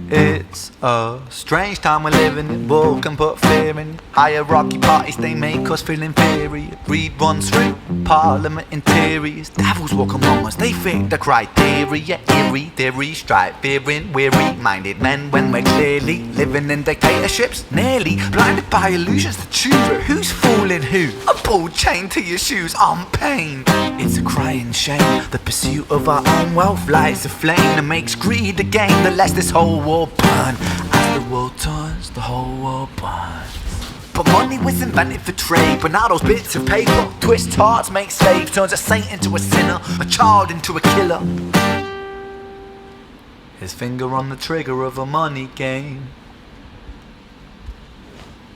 It's a strange time we're living in. War can put fear in. Hierarchy parties, they make us feel inferior. Greed runs through parliament interiors. Devils walk among us, they fit the criteria. Eerie theories, strive fearing weary-minded men when we're clearly living in dictatorships. Nearly blinded by illusions to choose who's fooling who. A ball chained to your shoes on pain. It's a crying shame. The pursuit of our own wealth lights a flame that makes greed a game that lets this whole war burn. As the world turns, the whole world burns. But money was invented for trade. But now those bits of paper twist hearts, make slaves, turns a saint into a sinner, a child into a killer. His finger on the trigger of a money game.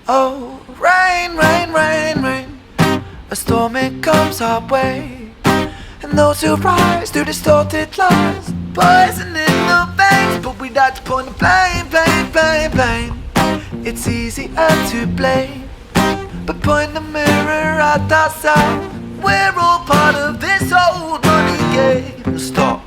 Oh, rain, rain, rain, rain. A storm it comes our way, and those who rise through distorted lies, poison in the veins. But we like to point the blame, blame, blame, blame. It's easier to blame, but point the mirror at ourselves. We're all part of this old money game. Stop.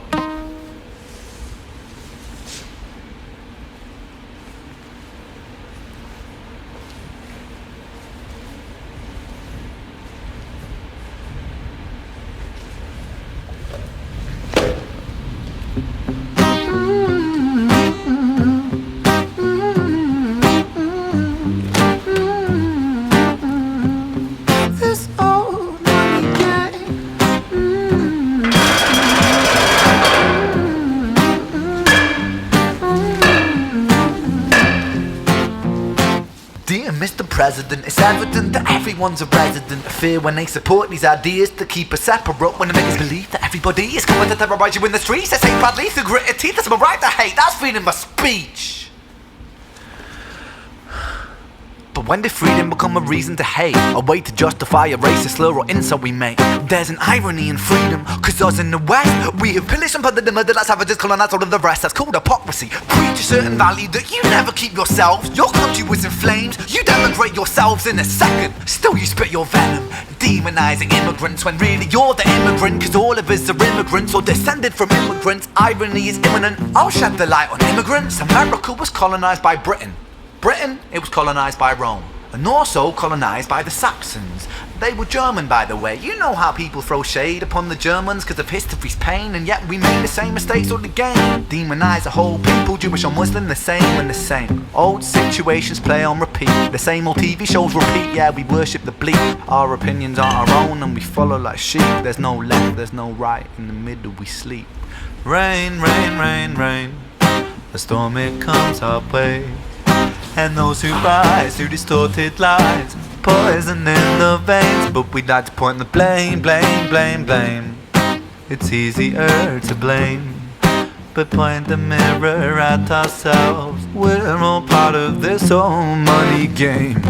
Mr. President, it's evident that everyone's a resident of fear when they support these ideas to keep us separate. When they make us believe that everybody is coming to terrorize you in the streets. They say badly through gritted teeth. That's my right to hate. That's freedom of speech. But when did freedom become a reason to hate? A way to justify a racist slur or insult we make? There's an irony in freedom, cause us in the West, we have pillaged and plundered the murder that savages colonized all of the rest. That's called hypocrisy. Preach a certain value that you never keep yourselves. Your country was in flames, you denigrate yourselves in a second. Still you spit your venom, demonizing immigrants when really you're the immigrant. Cause all of us are immigrants or descended from immigrants. Irony is imminent. I'll shed the light on immigrants. America was colonized by Britain. Britain, it was colonized by Rome, and also colonized by the Saxons. They were German, by the way. You know how people throw shade upon the Germans because of history's pain, and yet we make the same mistakes all again. Demonize a whole people, Jewish or Muslim, the same and the same. Old situations play on repeat, the same old TV shows repeat. Yeah, we worship the bleak, our opinions aren't our own, and we follow like sheep. There's no left, there's no right, in the middle we sleep. Rain, rain, rain, rain. A storm it comes our way, and those who rise through distorted lies, poison in the veins. But we'd like to point the blame, blame, blame, blame. It's easier to blame, but point the mirror at ourselves. We're all part of this whole money game.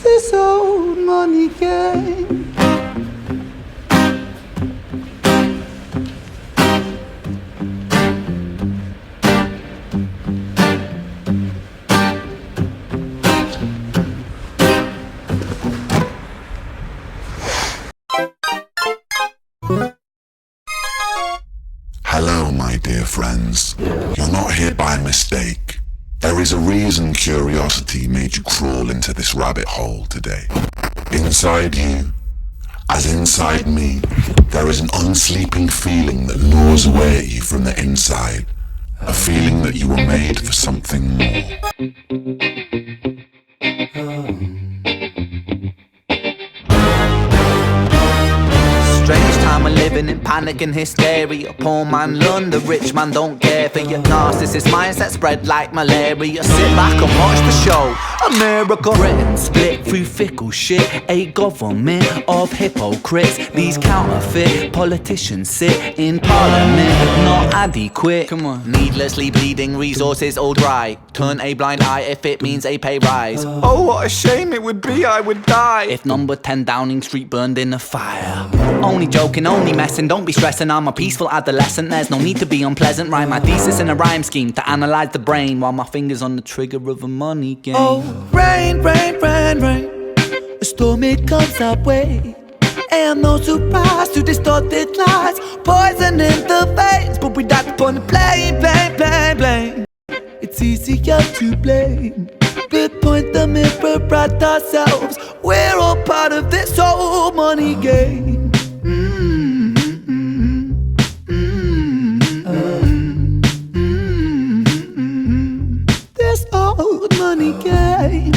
This old money game. Hello, my dear friends. You're not here by mistake. There is a reason curiosity made you crawl into this rabbit hole today. Inside you, as inside me, there is an unsleeping feeling that gnaws away at you from the inside. A feeling that you were made for something more. Strange time time we're living in panic and hysteria. Poor man learn, the rich man don't care for your narcissist mindset spread like malaria. Sit back and watch the show. America, Britain split through fickle shit. A government of hypocrites. These counterfeit politicians sit in parliament, not adequate. Come on. Needlessly bleeding, resources all dry. Turn a blind eye if it means a pay rise. Oh, what a shame it would be, I would die if number 10 Downing Street burned in a fire. Only joking, only messing, don't be stressing. I'm a peaceful adolescent, there's no need to be unpleasant. Write my thesis in a rhyme scheme to analyze the brain while my fingers on the trigger of a money game. Oh, rain, rain, rain, rain, a storm it comes our way. And no surprise to distorted lies, poison in the veins, but we die upon the blame, blame, blame, blame. It's easier to blame, but point the mirror at ourselves. We're all part of this whole money game. This old money game.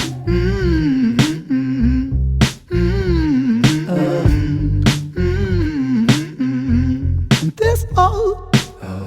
This old.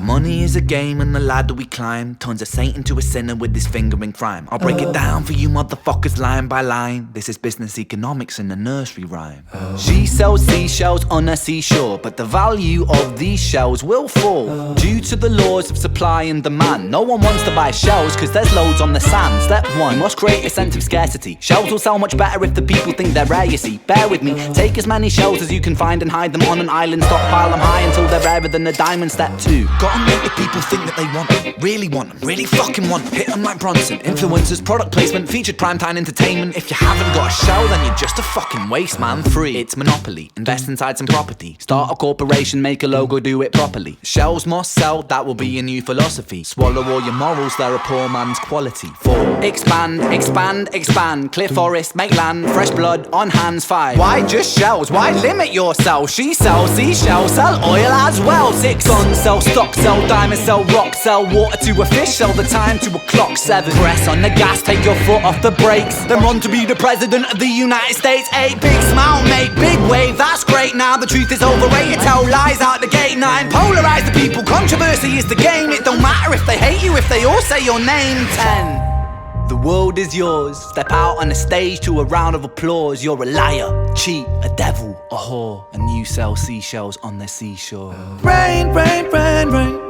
Money is a game and the ladder we climb turns a saint into a sinner with his finger in crime. I'll break it down for you motherfuckers line by line. This is business economics in a nursery rhyme. She sells seashells on a seashore, but the value of these shells will fall due to the laws of supply and demand. No one wants to buy shells cause there's loads on the sand. Step 1, must create a sense of scarcity. Shells will sell much better if the people think they're rare, you see. Bear with me, take as many shells as you can find and hide them on an island. Stockpile them high until they're rarer than a diamond. Step 2, gotta make the people think that they want them, really want them, really fucking want them. Hit them like Bronson. Influencers, product placement, featured primetime entertainment. If you haven't got a shell, then you're just a fucking waste, man. Free, it's monopoly. Invest inside some property. Start a corporation, make a logo, do it properly. Shells must sell, that will be a new philosophy. Swallow all your morals, they're a poor man's quality. 4, expand, expand, expand. Clear forest, make land, fresh blood on hands. 5, why just shells? Why limit yourself? She sells seashells, sell oil as well. 6, guns, sell stock, sell diamonds, sell rock, sell water to a fish, sell the time to a clock. 7, press on the gas, take your foot off the brakes, then run to be the president of the United States. 8, big smile, make big wave, that's great. Now the truth is overrated, tell lies out the gate. 9, polarize the people, controversy is the game. It don't matter if they hate you, if they all say your name. 10, the world is yours. Step out on the stage to a round of applause. You're a liar, cheat, a devil, a whore, and you sell seashells on the seashore. Rain, rain, rain, rain,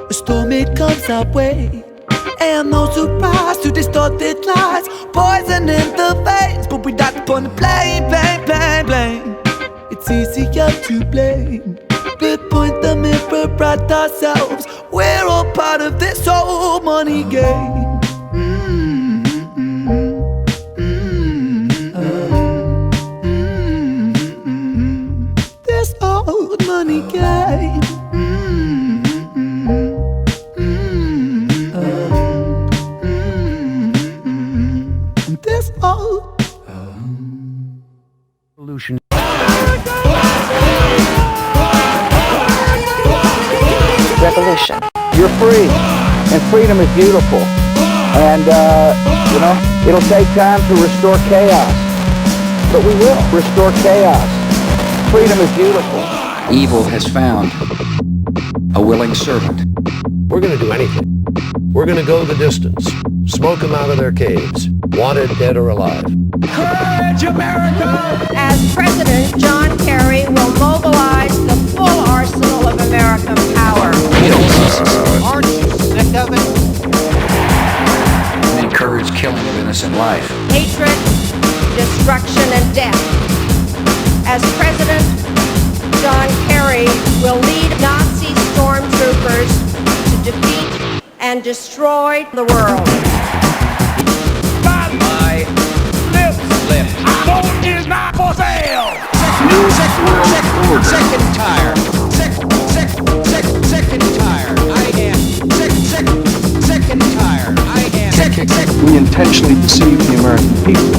a storm it comes our way. And no surprise to distorted lies, poison in the veins, but we die upon the blame, blame, blame, blame. It's easier to blame, but point the mirror at ourselves. We're all part of this whole money game. This old money game. This old Solution. Revolution. You're free, and freedom is beautiful. And, it'll take time to restore chaos. But we will restore chaos. Freedom is beautiful. Evil has found a willing servant. We're going to do anything. We're going to go the distance. Smoke them out of their caves. Wanted, dead or alive. Courage, America! As President, John Kerry will mobilize the full arsenal of American power. Aren't you sick of it? And encourage killing of innocent life. Hatred, destruction, and death. As President, John Kerry will lead Nazi stormtroopers to defeat and destroy the world. My lips slip. Vote is not for sale! Second tire. Second tire. I am second tire. I am We intentionally deceive the American people.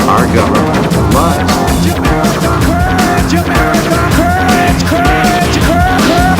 Our government lies. Courage, America! Courage, courage, courage, America!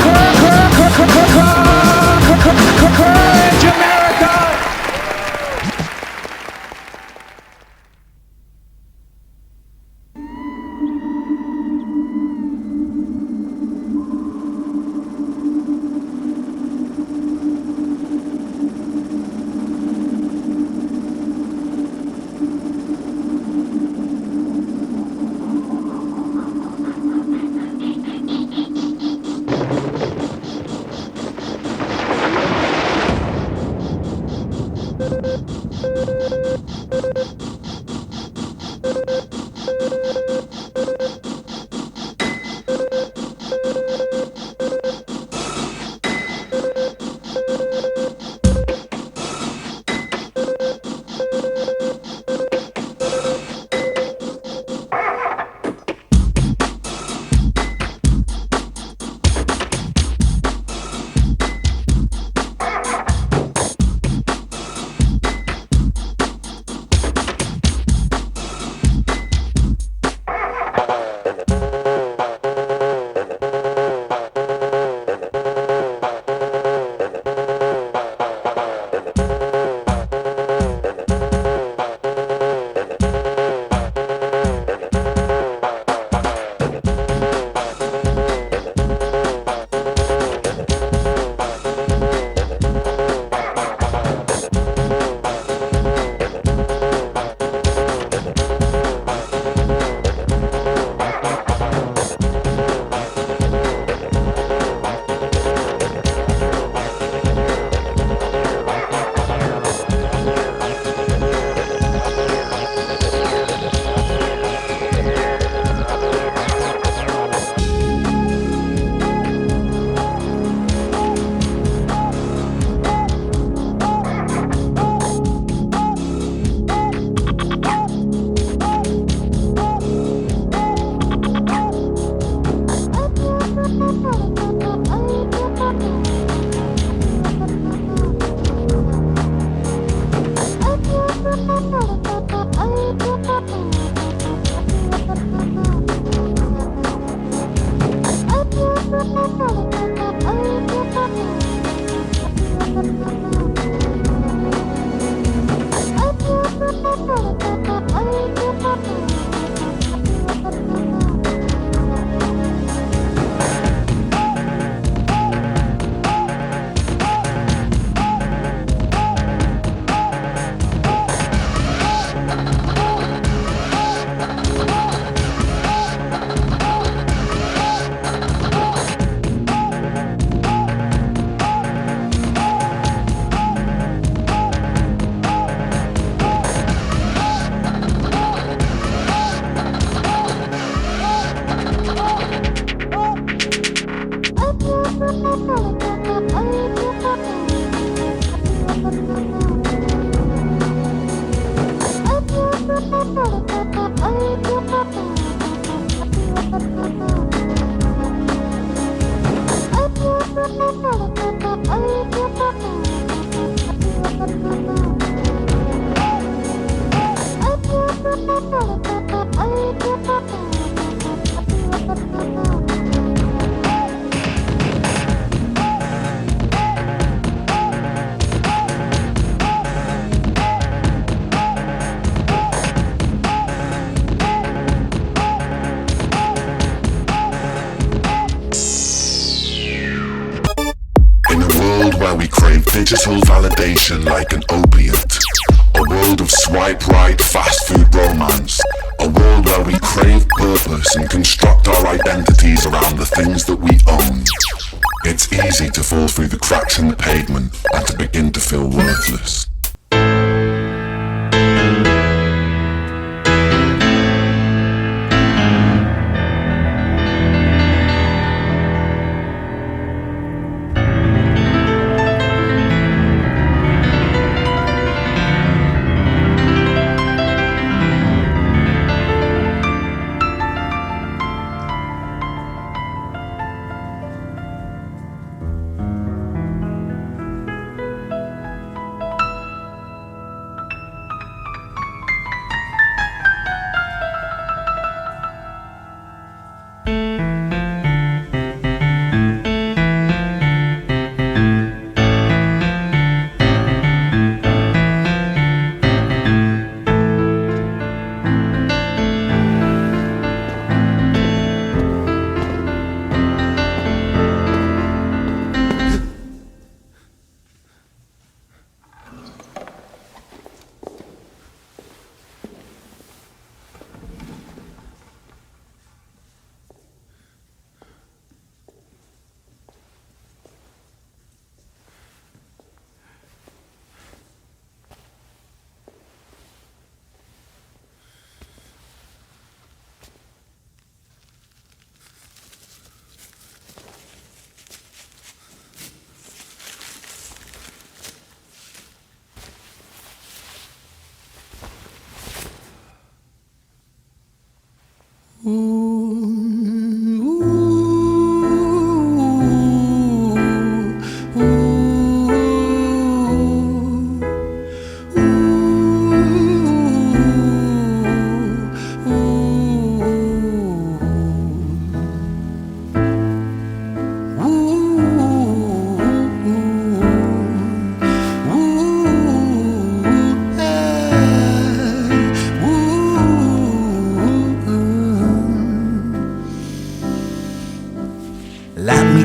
digital validation like an opiate. A world of swipe right fast food romance. A world where we crave purpose and construct our identities around the things that we own. It's easy to fall through the cracks in the pavement and to begin to feel worthless.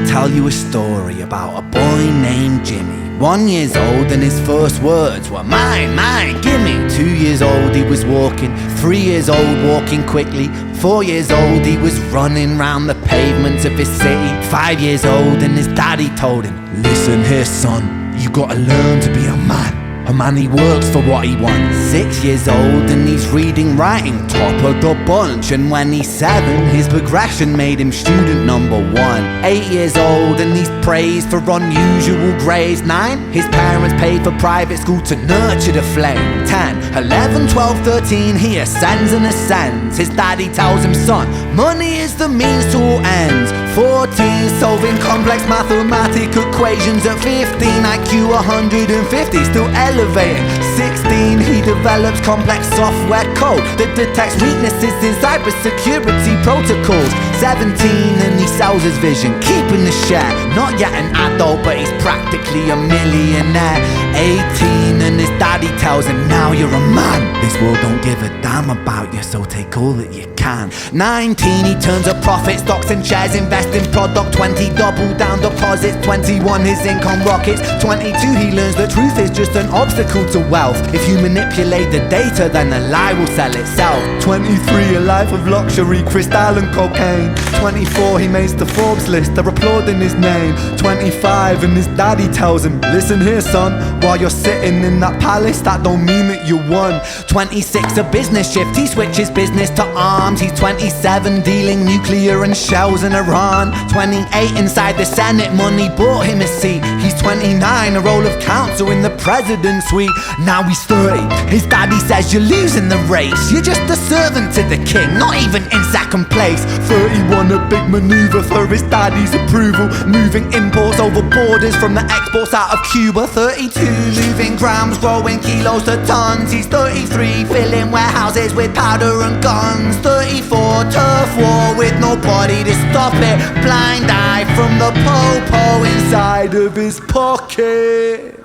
Tell you a story about a boy named Jimmy. 1 year old and his first words were mine, mine, gimme. 2 years old he was walking, 3 years old walking quickly. 4 years old he was running round the pavements of his city. 5 years old and his daddy told him, listen here son, you gotta learn to be a man. A man he works for what he wants. 6 years old and he's reading, writing, top of the bunch. And when he's 7, his progression made him student number 1. 8 years old and he's praised for unusual grades. 9, his parents paid for private school to nurture the flame. 10, 11, 12, 13, he ascends and ascends. His daddy tells him, son, money is the means to all ends. 14, solving complex mathematical equations. At 15, IQ 150, still elevating. 16, he develops complex software code that detects weaknesses in cybersecurity protocols. 17, and he sells his vision, keeping the share. Not yet an adult, but he's practically a millionaire. 18, and his daddy tells him, now you're a man. This world don't give a damn about you, so take all that you can. 19, he turns a profit, stocks and shares, invest in product. 20, double down deposits. 21, his income rockets. 22, he learns the truth is just an obstacle to wealth. If you manipulate the data, then the lie will sell itself. 23, a life of luxury, crystal and cocaine. 24, he makes the Forbes list, they're applauding his name. 25, and his daddy tells him, listen here son, while you're sitting in that palace, that don't mean that you won. 26, a business shift, he switches business to arms. He's 27, dealing nuclear and shells in Iran. 28, inside the Senate, money bought him a seat. He's 29, a role of counsel in the president's suite. Now he's 30, his daddy says you're losing the race. You're just a servant to the king, not even in second place. 31, a big maneuver for his daddy's approval, moving imports over borders from the exports out of Cuba. 32, moving grams, growing kilos to tons. He's 33, filling warehouses with powder and guns. 34, turf war with nobody to stop it. Blind eye from the po-po inside of his pocket.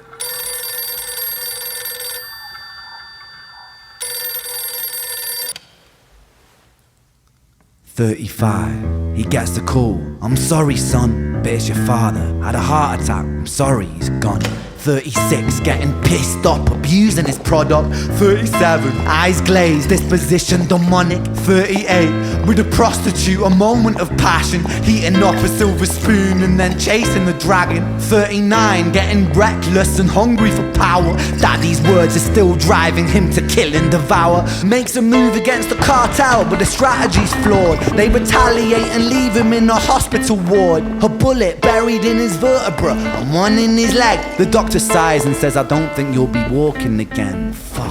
35, he gets the call. I'm sorry son, but it's your father. Had a heart attack, I'm sorry, he's gone. 36, getting pissed up, abusing his product. 37, eyes glazed, disposition demonic. 38, with a prostitute, a moment of passion, heating up a silver spoon and then chasing the dragon. 39, getting reckless and hungry for power. Daddy's words are still driving him to kill and devour. Makes a move against the cartel, but the strategy's flawed. They retaliate and leave him in a hospital ward. A bullet buried in his vertebra and one in his leg. The doctor sighs and says, I don't think you'll be walking again. Fuck.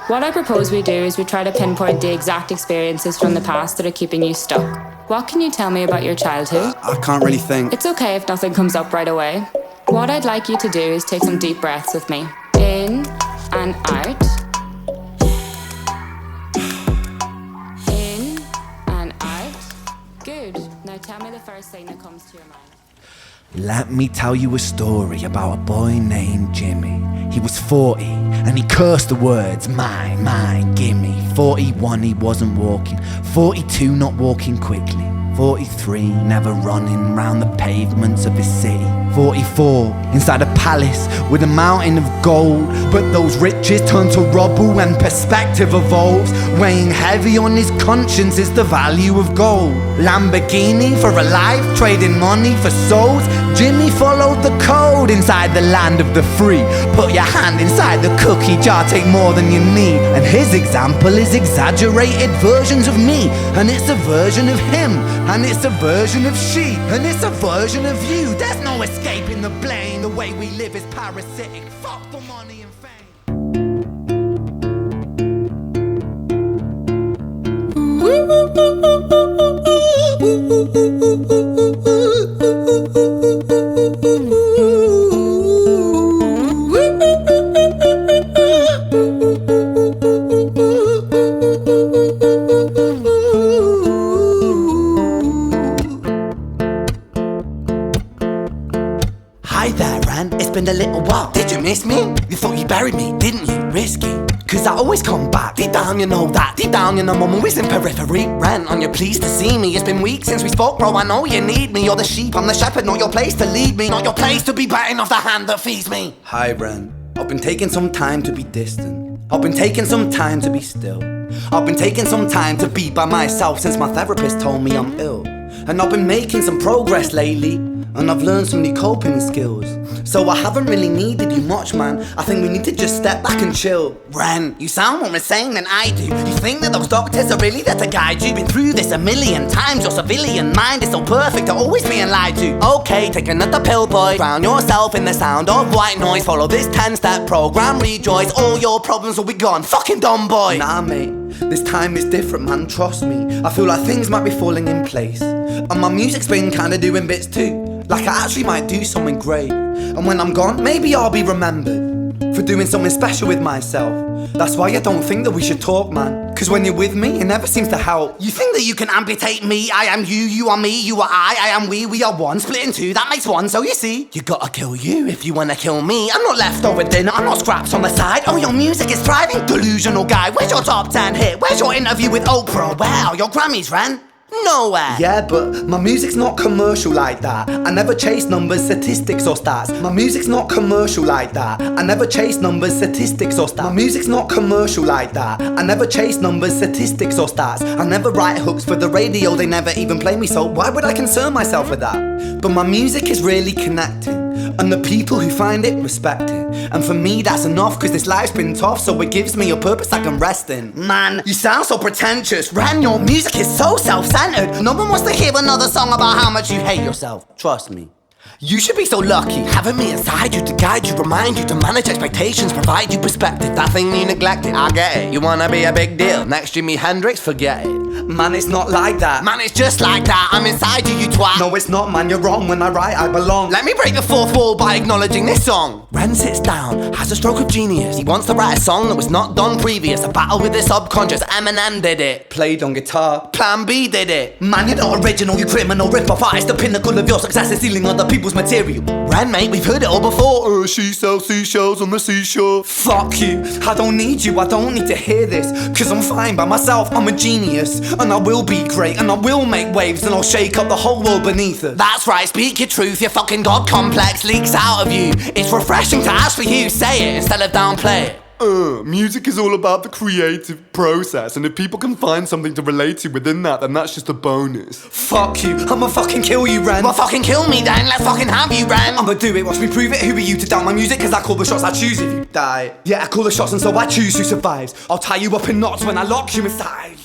What I propose we do is we try to pinpoint the exact experiences from the past that are keeping you stuck. What can you tell me about your childhood? I can't really think. It's okay if nothing comes up right away. What I'd like you to do is take some deep breaths with me. In and out. In and out. Good. Now tell me the first thing that comes to your mind. Let me tell you a story about a boy named Jimmy. He was 40 and he cursed the words mine, mine, gimme. 41 he wasn't walking, 42 not walking quickly, 43 never running round the pavements of his city, 44 inside a palace with a mountain of gold. But those riches turn to rubble when perspective evolves. Weighing heavy on his conscience is the value of gold. Lamborghini for a life, trading money for souls. Jimmy followed the code inside the land of the free. Put your hand inside the cookie jar, take more than you need. And his example is exaggerated versions of me. And it's a version of him, and it's a version of she, and it's a version of you. There's no escaping the blame. The way we live is parasitic. Fuck for money and fame. Hi there, Ran. It's been a little while. Did you miss me? You thought you buried me, didn't you? Risky. Cause I always come back. Deep down you know that. Deep down you know I'm always in periphery. Ran, on your pleased to see me. It's been weeks since we spoke, bro. I know you need me. You're the sheep, I'm the shepherd. Not your place to lead me. Not your place to be biting off the hand that feeds me. Hi, Bren. I've been taking some time to be distant. I've been taking some time to be still. I've been taking some time to be by myself since my therapist told me I'm ill. And I've been making some progress lately, and I've learned some new coping skills. So I haven't really needed you much, man. I think we need to just step back and chill. Ren, you sound more insane than I do. You think that those doctors are really there to guide you? Been through this a million times. Your civilian mind is so perfect at always being lied to. Okay, take another pill, boy. Drown yourself in the sound of white noise. Follow this 10-step program, rejoice. All your problems will be gone. Fucking dumb boy. Nah, mate. This time is different, man. Trust me. I feel like things might be falling in place. And my music's been kinda doing bits too. Like I actually might do something great. And when I'm gone, maybe I'll be remembered for doing something special with myself. That's why I don't think that we should talk, man. Cause when you're with me, it never seems to help. You think that you can amputate me? I am you, you are me, you are I am we are one. Split in two, that makes one, so you see. You gotta kill you if you wanna kill me. I'm not leftover dinner, I'm not scraps on the side. Oh, your music is thriving, delusional guy. Where's your top 10 hit? Where's your interview with Oprah? Where are your Grammys, Ren? Nowhere. Yeah, but my music's not commercial like that. I never chase numbers, statistics or stats. My music's not commercial like that. I never chase numbers, statistics or stats. My music's not commercial like that. I never chase numbers, statistics or stats. I never write hooks for the radio, they never even play me, so why would I concern myself with that? But my music is really connecting, and the people who find it respect it. And for me that's enough, cause this life's been tough, so it gives me a purpose I can rest in. Man, you sound so pretentious. Ren, your music is so self-centered. No one wants to hear another song about how much you hate yourself. Trust me. You should be so lucky, having me inside you to guide you, remind you to manage expectations, provide you perspective. That thing you neglected, I get it. You wanna be a big deal, next Jimi Hendrix, forget it. Man, it's not like that. Man, it's just like that, I'm inside you, you twat. No, it's not, man, you're wrong. When I write, I belong. Let me break the fourth wall by acknowledging this song. Ren sits down, has a stroke of genius. He wants to write a song that was not done previous. A battle with his subconscious, Eminem did it. Played on guitar. Plan B did it. Man, you're not original, you criminal rip-off artist. The pinnacle of your success is stealing other people's material. Ren, mate, we've heard it all before. She sells seashells on the seashore. Fuck you, I don't need you, I don't need to hear this. Cause I'm fine by myself, I'm a genius. And I will be great, and I will make waves, and I'll shake up the whole world beneath us. That's right, speak your truth, your fucking god complex leaks out of you. It's refreshing to actually hear you say it instead of downplay it. Music is all about the creative process, and if people can find something to relate to within that, then that's just a bonus. Fuck you, I'ma fucking kill you, Ren. Well, fucking kill me then, let's fucking have you, Ren. I'ma do it, watch me prove it. Who are you to doubt my music? Cause I call the shots, I choose if you die. Yeah, I call the shots and so I choose who survives. I'll tie you up in knots when I lock you inside.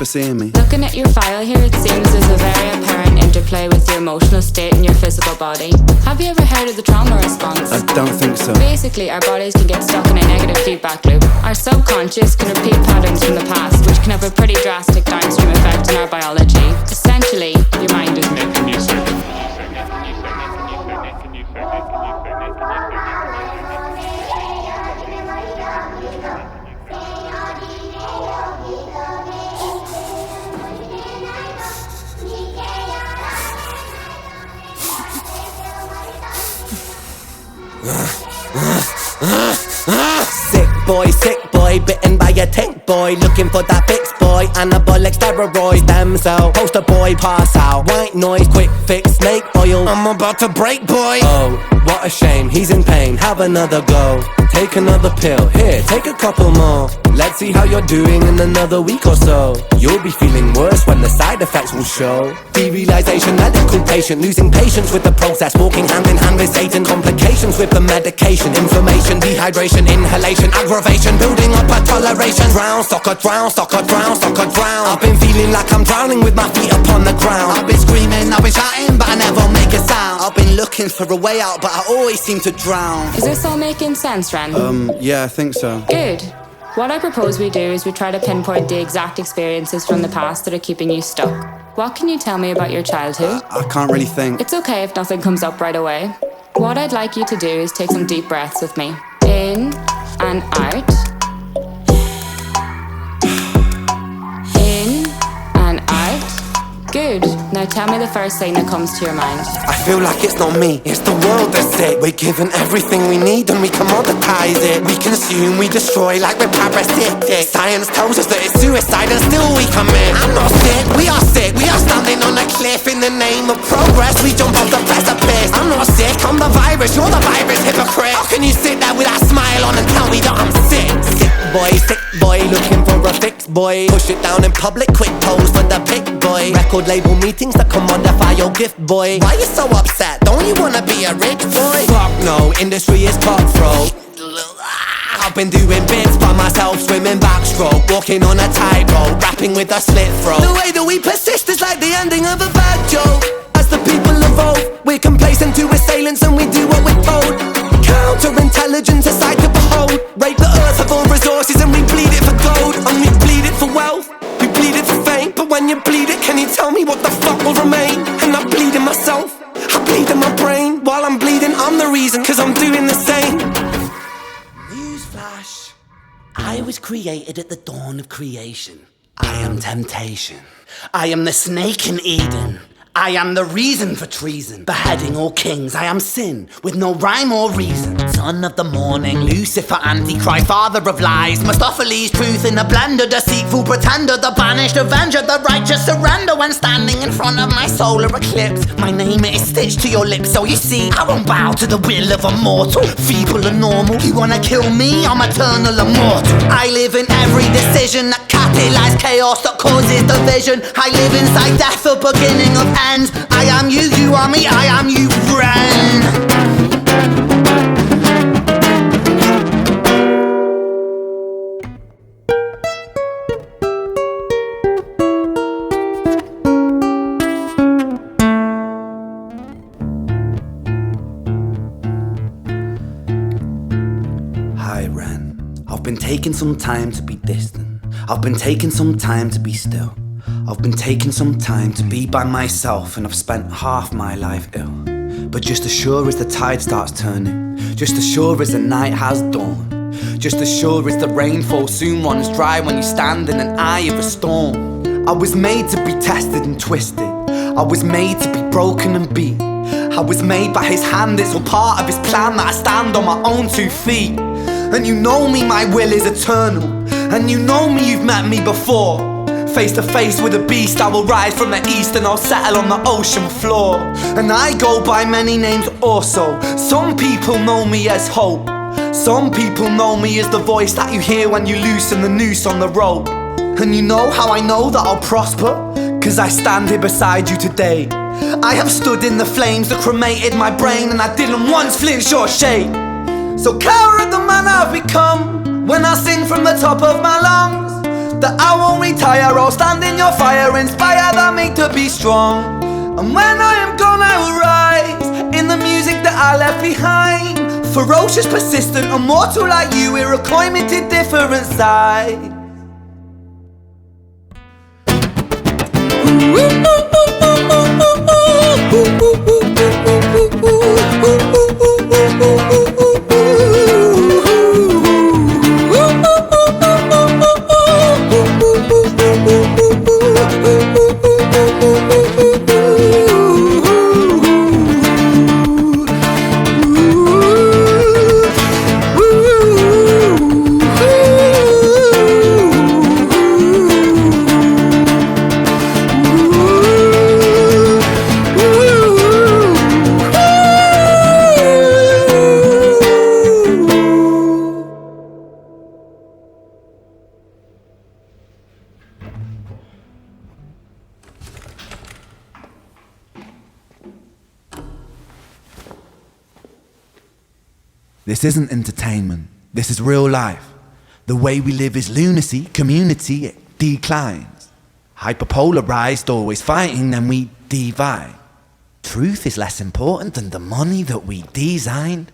Seeing me. Looking at your file here, it seems there's a very apparent interplay with your emotional state and your physical body. Have you ever heard of the trauma response? I don't think so. Basically, our bodies can get stuck in a negative feedback loop. Our subconscious can repeat patterns from the past, which can have a pretty drastic downstream effect on our biology. Essentially, your mind is making you sick. Sick boy, bitten by a tick boy. Looking for that fix boy, anabolic steroids, damn cell. Poster boy, pass out. White noise, quick fix, snake oil. I'm about to break, boy. Oh, what a shame, he's in pain. Have another go. Take another pill, here, take a couple more. Let's see how you're doing in another week or so. You'll be feeling worse when the side effects will show. Derealization, medical patient, losing patience with the process. Walking hand in hand with Satan, complications with the medication. Inflammation, dehydration, inhalation, aggravation. Building up a toleration. Drown, sucker, drown, sucker, drown, sucker, drown. I've been feeling like I'm drowning with my feet upon the ground. I've been screaming, I've been shouting, but I never make a sound. I've been looking for a way out, but I always seem to drown. Is this all making sense, Ren? Yeah, I think so. Good. What I propose we do is we try to pinpoint the exact experiences from the past that are keeping you stuck. What can you tell me about your childhood? I can't really think. It's okay if nothing comes up right away. What I'd like you to do is take some deep breaths with me. In and out. In and out. Good. Now tell me the first thing that comes to your mind. I feel like it's not me, it's the world that's sick. We're given everything we need and we commoditize it. We consume, we destroy like we're parasitic. Science tells us that it's suicide and still we commit. I'm not sick, we are sick. We are standing on a cliff in the name of progress. We jump off the precipice. I'm not sick, I'm the virus, you're the virus, hypocrite. How can you sit there with that smile on and tell me that I'm sick? Sick boy, looking for a fix boy. Push it down in public, quick pose for the pick boy. Record label meetings that commodify your gift boy. Why you so upset? Don't you wanna be a rich boy? Fuck no, industry is cutthroat. I've been doing bits by myself, swimming backstroke, walking on a tightrope, rapping with a slit throat. The way that we persist is like the ending of a bad joke. As the people evolve, we're complacent to assailants and we do what we're told. Counterintelligence, a sight to behold. Rape the earth of all resources and we bleed it for gold. And we bleed it for wealth, we bleed it for fame. But when you bleed it, can you tell me what the fuck will remain? And I bleed in myself, I bleed in my brain. While I'm bleeding, I'm the reason, cause I'm doing the same. Newsflash, I was created at the dawn of creation. I am temptation, I am the snake in Eden. I am the reason for treason, beheading all kings. I am sin, with no rhyme or reason. Son of the morning, Lucifer, Antichrist, father of lies. Mephistophelies, truth in a blender, deceitful pretender, the banished avenger, the righteous surrender. When standing in front of my solar eclipse, my name is stitched to your lips. So you see, I won't bow to the will of a mortal, feeble and normal. You wanna kill me? I'm eternal immortal. I live in every decision that catalyze chaos that causes division. I live inside death, the beginning of ends. I am you, you are me, I am you, friend. I've been taking some time to be distant. I've been taking some time to be still. I've been taking some time to be by myself, and I've spent half my life ill. But just as sure as the tide starts turning, just as sure as the night has dawned, just as sure as the rainfall soon runs dry when you stand in an eye of a storm. I was made to be tested and twisted. I was made to be broken and beat. I was made by his hand, it's all part of his plan that I stand on my own 2 feet. And you know me, my will is eternal. And you know me, you've met me before. Face to face with a beast, I will rise from the east and I'll settle on the ocean floor. And I go by many names also. Some people know me as hope. Some people know me as the voice that you hear when you loosen the noose on the rope. And you know how I know that I'll prosper? 'Cause I stand here beside you today. I have stood in the flames that cremated my brain, and I didn't once flinch or shake. So care of the man I've become when I sing from the top of my lungs, that I won't retire, I'll stand in your fire, inspire that me to be strong. And when I am gone I will rise in the music that I left behind. Ferocious, persistent, immortal like you, we're a climbing to different sides. This isn't entertainment, this is real life. The way we live is lunacy, community, it declines. Hyperpolarized, always fighting, then we divide. Truth is less important than the money that we designed.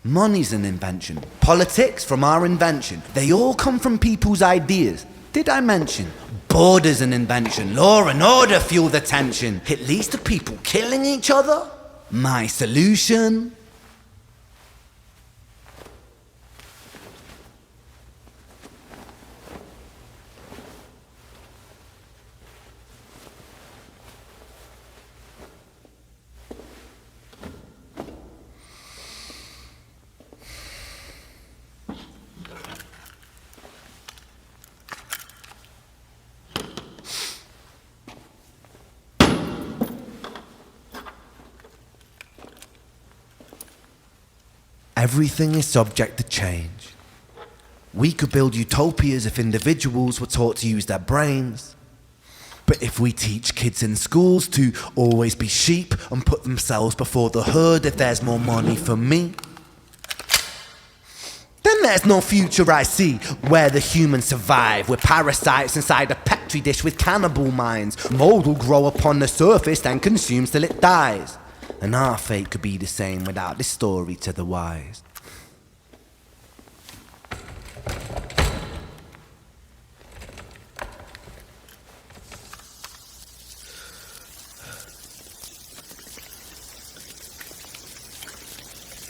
Money's an invention, politics from our invention. They all come from people's ideas. Did I mention? Border's an invention, law and order fuel the tension. It leads to people killing each other. My solution? Everything is subject to change. We could build utopias if individuals were taught to use their brains. But if we teach kids in schools to always be sheep and put themselves before the herd if there's more money for me, then there's no future I see where the humans survive. We're parasites inside a petri dish with cannibal minds. Mold will grow upon the surface then consumes till it dies. And our fate could be the same without this story to the wise.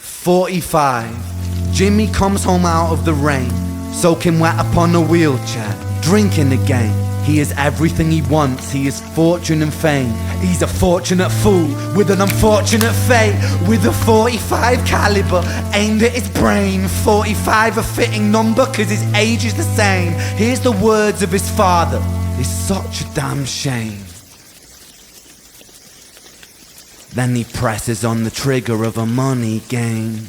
"45. Jimmy comes home out of the rain, soaking wet upon a wheelchair, drinking again. He is everything he wants, he is fortune and fame. He's a fortunate fool with an unfortunate fate. With a 45 caliber aimed at his brain. 45 a fitting number cause his age is the same. Here's the words of his father, it's such a damn shame. Then he presses on the trigger of a money game.